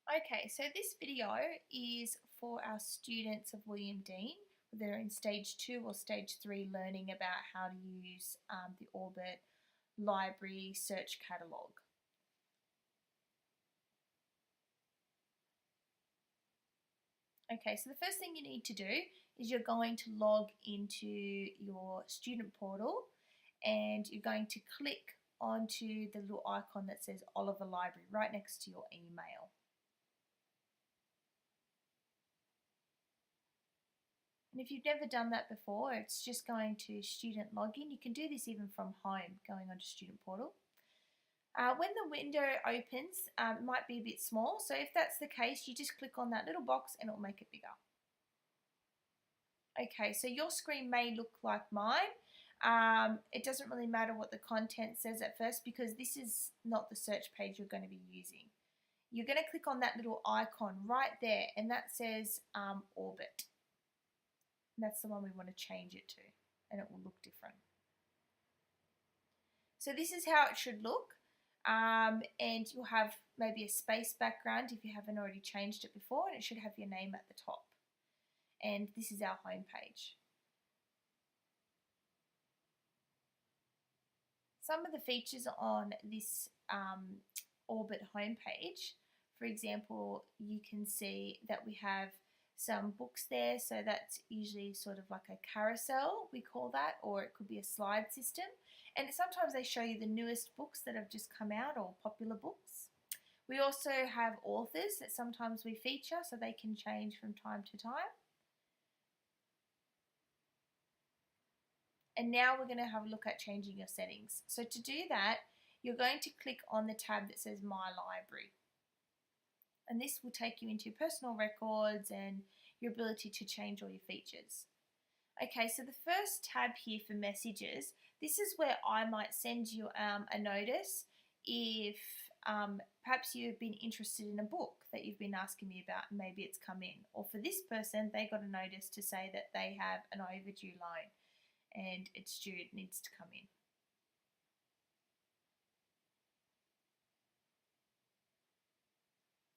Okay, so this video is for our students of William Dean. They're in stage 2 or stage 3 learning about how to use the Orbit library search catalogue. Okay, so the first thing you need to do is you're going to log into your student portal and you're going to click onto the little icon that says Oliver Library right next to your email. And if you've never done that before, it's just going to student login. You can do this even from home, going onto student portal. When the window opens, it might be a bit small. So if that's the case, you just click on that little box and it will make it bigger. Okay, so your screen may look like mine. It doesn't really matter what the content says at first because this is not the search page you're going to be using. You're going to click on that little icon right there and that says Orbit. And that's the one we want to change it to and it will look different. So this is how it should look and you'll have maybe a space background if you haven't already changed it before, and it should have your name at the top. And this is our home page. Some of the features on this Orbit homepage, for example, you can see that we have some books there, so that's usually sort of like a carousel, we call that, or it could be a slide system. And sometimes they show you the newest books that have just come out or popular books. We also have authors that sometimes we feature, so they can change from time to time. And now we're going to have a look at changing your settings. So to do that, you're going to click on the tab that says My Library. And this will take you into personal records and your ability to change all your features. Okay, so the first tab here for messages, this is where I might send you a notice if perhaps you've been interested in a book that you've been asking me about and maybe it's come in. Or for this person, they got a notice to say that they have an overdue loan and it's due, it needs to come in.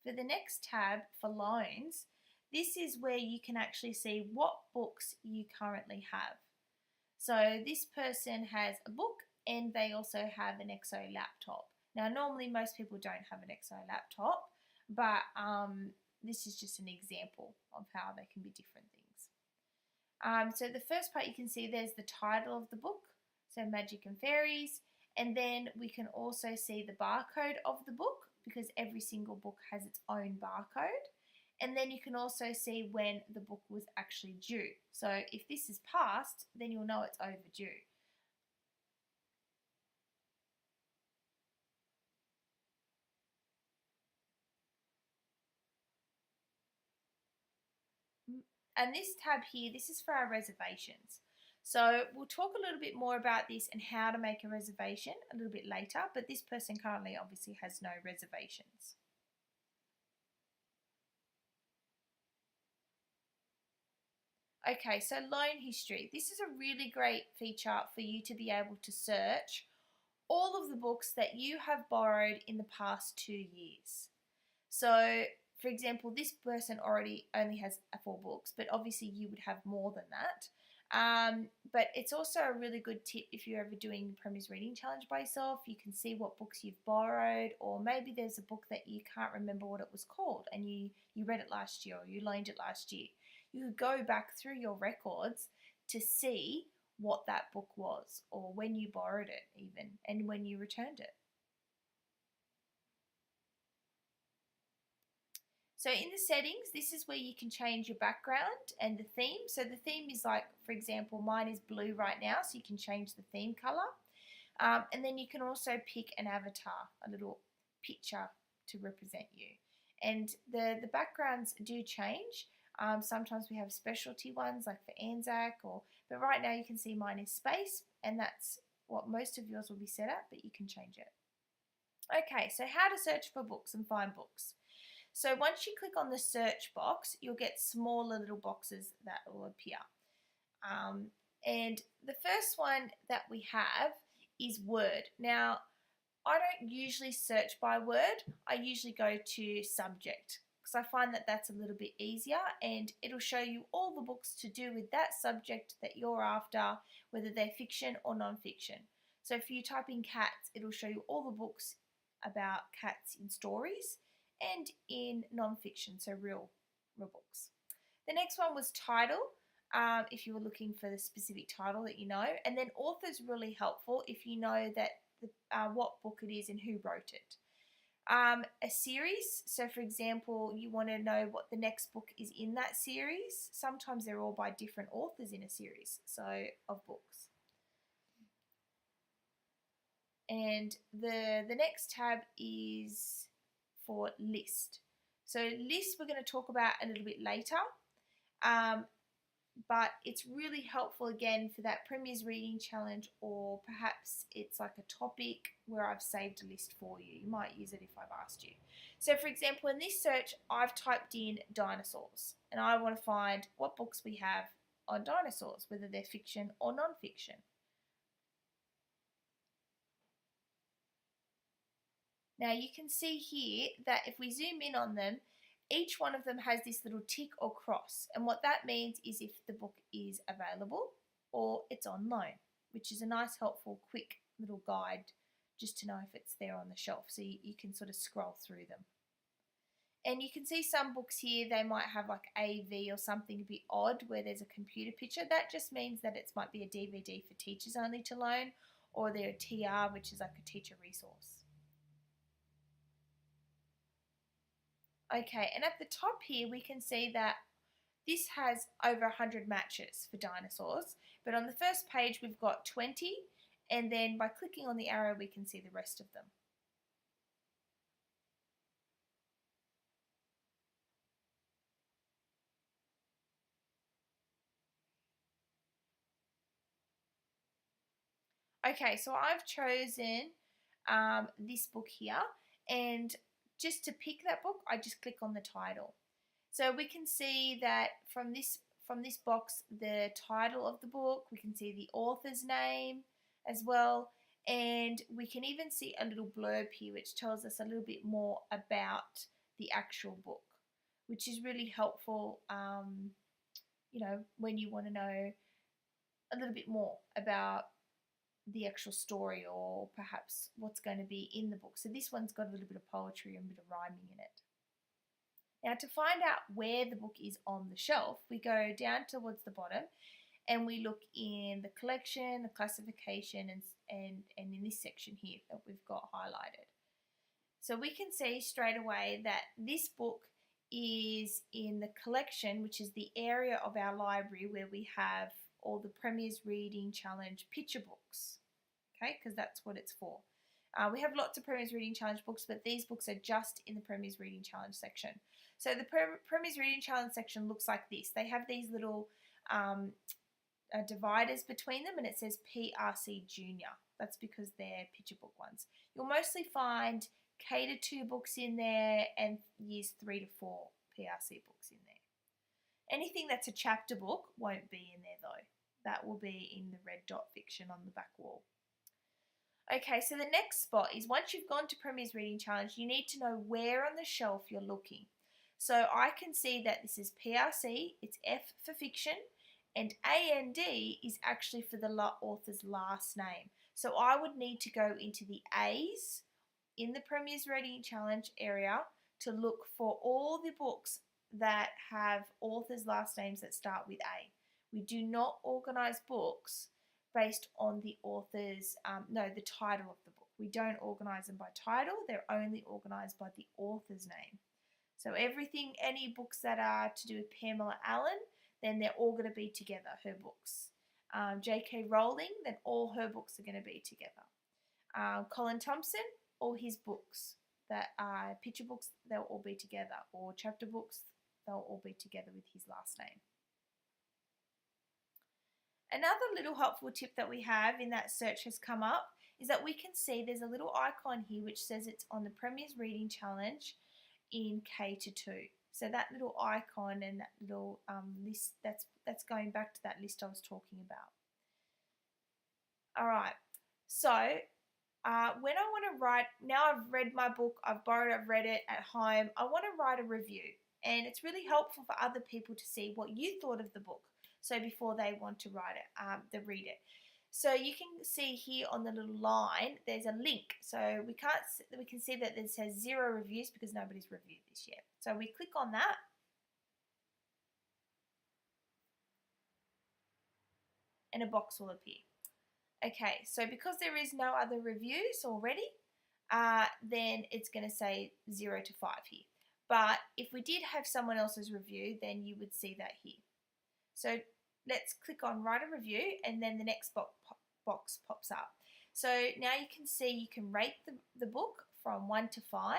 For the next tab for loans, this is where you can actually see what books you currently have. So this person has a book and they also have an XO laptop. Now normally most people don't have an XO laptop, but this is just an example of how they can be different things. So the first part you can see there's the title of the book, so Magic and Fairies, and then we can also see the barcode of the book because every single book has its own barcode. And then you can also see when the book was actually due. So if this is past, then you'll know it's overdue. And this tab here, this is for our reservations. So we'll talk a little bit more about this and how to make a reservation a little bit later, but this person currently obviously has no reservations. Okay, so loan history. This is a really great feature for you to be able to search all of the books that you have borrowed in the past 2 years. So, for example, this person already only has 4 books, but obviously you would have more than that. But it's also a really good tip if you're ever doing the Premier's Reading Challenge by yourself. You can see what books you've borrowed, or maybe there's a book that you can't remember what it was called and you read it last year or you loaned it last year. You could go back through your records to see what that book was, or when you borrowed it even, and when you returned it. So in the settings, this is where you can change your background and the theme. So the theme is like, for example, mine is blue right now, so you can change the theme color. And then you can also pick an avatar, a little picture to represent you. And the backgrounds do change. Sometimes we have specialty ones like for Anzac, but right now you can see mine is space, and that's what most of yours will be set at, but you can change it. Okay, so how to search for books and find books. So once you click on the search box, you'll get smaller little boxes that will appear. And the first one that we have is Word. Now, I don't usually search by word. I usually go to subject because I find that that's a little bit easier, and it'll show you all the books to do with that subject that you're after, whether they're fiction or non-fiction. So if you type in cats, it'll show you all the books about cats in stories and in non-fiction, so real books. The next one was title, if you were looking for the specific title that you know, and then author's really helpful if you know that what book it is and who wrote it. A series, so for example, you want to know what the next book is in that series. Sometimes they're all by different authors in a series, so of books. And the next tab is for list. So list we're going to talk about a little bit later. But it's really helpful again for that Premier's Reading Challenge, or perhaps it's like a topic where I've saved a list for you. You might use it if I've asked you. So for example, in this search, I've typed in dinosaurs, and I want to find what books we have on dinosaurs, whether they're fiction or non-fiction. Now you can see here that if we zoom in on them, each one of them has this little tick or cross, and what that means is if the book is available or it's on loan, which is a nice, helpful, quick little guide just to know if it's there on the shelf, so you can sort of scroll through them. And you can see some books here, they might have like AV or something a bit odd where there's a computer picture. That just means that it might be a DVD for teachers only to loan, or they're a TR, which is like a teacher resource. Okay, and at the top here we can see that this has over 100 matches for dinosaurs, but on the first page we've got 20, and then by clicking on the arrow we can see the rest of them. Okay, so I've chosen this book here, and just to pick that book I just click on the title. So we can see that from this box the title of the book, we can see the author's name as well, and we can even see a little blurb here which tells us a little bit more about the actual book, which is really helpful you know, when you want to know a little bit more about the actual story or perhaps what's going to be in the book. So this one's got a little bit of poetry and a bit of rhyming in it. Now to find out where the book is on the shelf, we go down towards the bottom and we look in the collection, the classification, and in this section here that we've got highlighted. So we can see straight away that this book is in the collection, which is the area of our library where we have all the Premier's Reading Challenge picture books, okay, because that's what it's for. We have lots of Premier's Reading Challenge books, but these books are just in the Premier's Reading Challenge section. So the Premier's Reading Challenge section looks like this. They have these little dividers between them, and it says PRC Junior. That's because they're picture book ones. You'll mostly find K-2 books in there and years 3 to 4 PRC books in there. Anything that's a chapter book won't be in there though. That will be in the red dot fiction on the back wall. Okay, so the next spot is once you've gone to Premier's Reading Challenge, you need to know where on the shelf you're looking. So I can see that this is PRC, it's F for fiction, and AND is actually for the author's last name. So I would need to go into the A's in the Premier's Reading Challenge area to look for all the books that have authors' last names that start with A. We do not organise books based on the author's, the title of the book. We don't organise them by title, they're only organised by the author's name. So everything, any books that are to do with Pamela Allen, then they're all going to be together, her books. J.K. Rowling, then all her books are going to be together. Colin Thompson, all his books that are picture books, they'll all be together. Or chapter books, they'll all be together with his last name. Another little helpful tip that we have in that search has come up is that we can see there's a little icon here which says it's on the Premier's Reading Challenge in K-2. So that little icon and that little list, that's going back to that list I was talking about. Alright, so when I want to write, now I've read my book, I've borrowed, I've read it at home, I want to write a review. And it's really helpful for other people to see what you thought of the book. So before they want to write it, they read it. So you can see here on the little line, there's a link. So we can see that it says 0 reviews because nobody's reviewed this yet. So we click on that. And a box will appear. Okay, so because there is no other reviews already, then it's going to say 0 to 5 here. But if we did have someone else's review, then you would see that here. So let's click on write a review, and then the next box pops up. So now you can see you can rate the book from 1 to 5.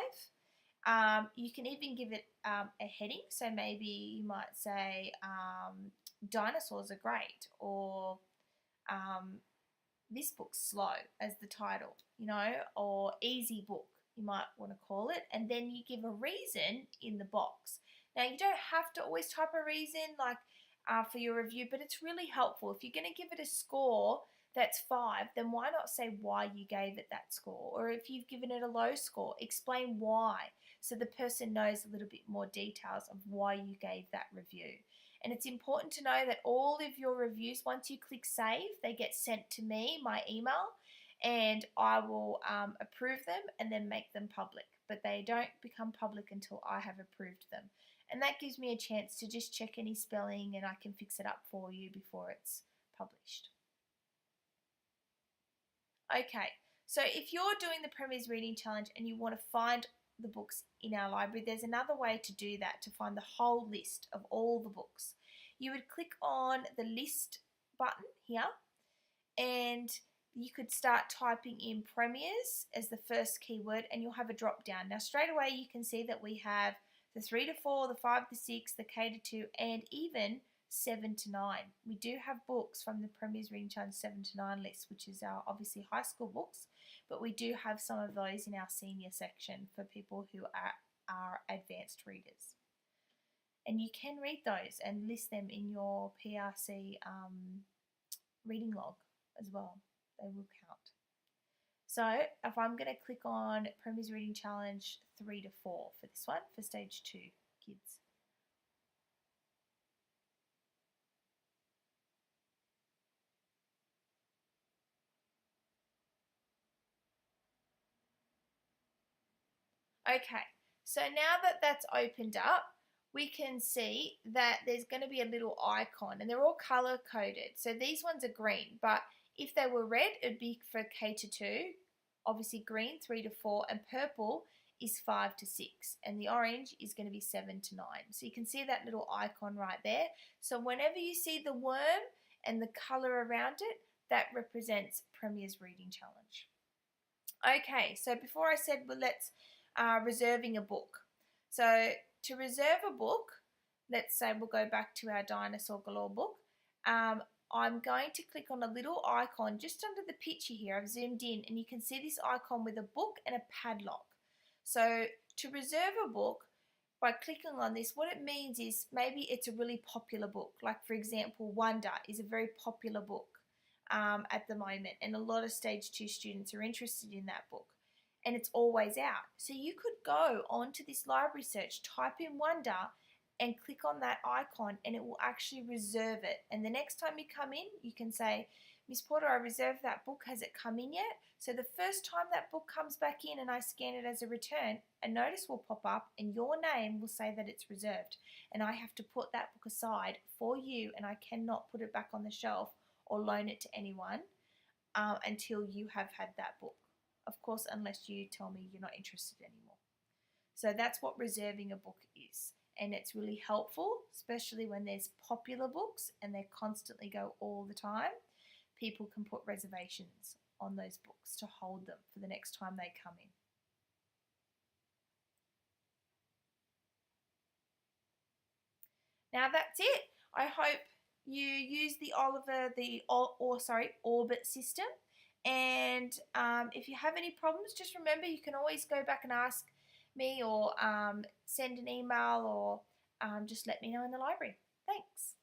You can even give it a heading. So maybe you might say dinosaurs are great, or this book's slow as the title, or easy book, you might want to call it, and then you give a reason in the box. Now, you don't have to always type a reason like for your review, but it's really helpful. If you're going to give it a score that's 5, then why not say why you gave it that score? Or if you've given it a low score, explain why, so the person knows a little bit more details of why you gave that review. And it's important to know that all of your reviews, once you click save, they get sent to me, my email, and I will approve them and then make them public. But they don't become public until I have approved them. And that gives me a chance to just check any spelling, and I can fix it up for you before it's published. Okay, so if you're doing the Premier's Reading Challenge and you want to find the books in our library, there's another way to do that, to find the whole list of all the books. You would click on the list button here, and you could start typing in Premiers as the first keyword, and you'll have a drop down. Now straight away you can see that we have the 3 to 4, the 5 to 6, the K to 2, and even 7 to 9. We do have books from the Premier's Reading Challenge 7 to 9 list, which is our obviously high school books, but we do have some of those in our senior section for people who are advanced readers. And you can read those and list them in your PRC reading log as well. They will count. So if I'm going to click on Premier's Reading Challenge 3 to 4 for this one, for stage 2 kids. Okay, so now that that's opened up, we can see that there's going to be a little icon, and they're all color coded. So these ones are green, but if they were red, it'd be for K to 2, obviously green 3 to 4, and purple is 5 to 6, and the orange is going to be 7 to 9. So you can see that little icon right there. So whenever you see the worm and the color around it, that represents Premier's Reading Challenge. Okay, so before I said, well, let's reserving a book. So to reserve a book, let's say we'll go back to our Dinosaur Galore book. I'm going to click on a little icon just under the picture here. I've zoomed in, and you can see this icon with a book and a padlock. So to reserve a book, by clicking on this, what it means is maybe it's a really popular book. Like, for example, Wonder is a very popular book at the moment, and a lot of stage 2 students are interested in that book, and it's always out. So you could go onto this library search, type in Wonder, and click on that icon, and it will actually reserve it. And the next time you come in, you can say, Miss Porter, I reserved that book. Has it come in yet? So the first time that book comes back in and I scan it as a return, a notice will pop up and your name will say that it's reserved. And I have to put that book aside for you, and I cannot put it back on the shelf or loan it to anyone until you have had that book. Of course, unless you tell me you're not interested anymore. So that's what reserving a book is. And it's really helpful, especially when there's popular books and they constantly go all the time. People can put reservations on those books to hold them for the next time they come in. Now that's it. I hope you use the Orbit system. And if you have any problems, just remember you can always go back and ask me, or send an email, or just let me know in the library. Thanks.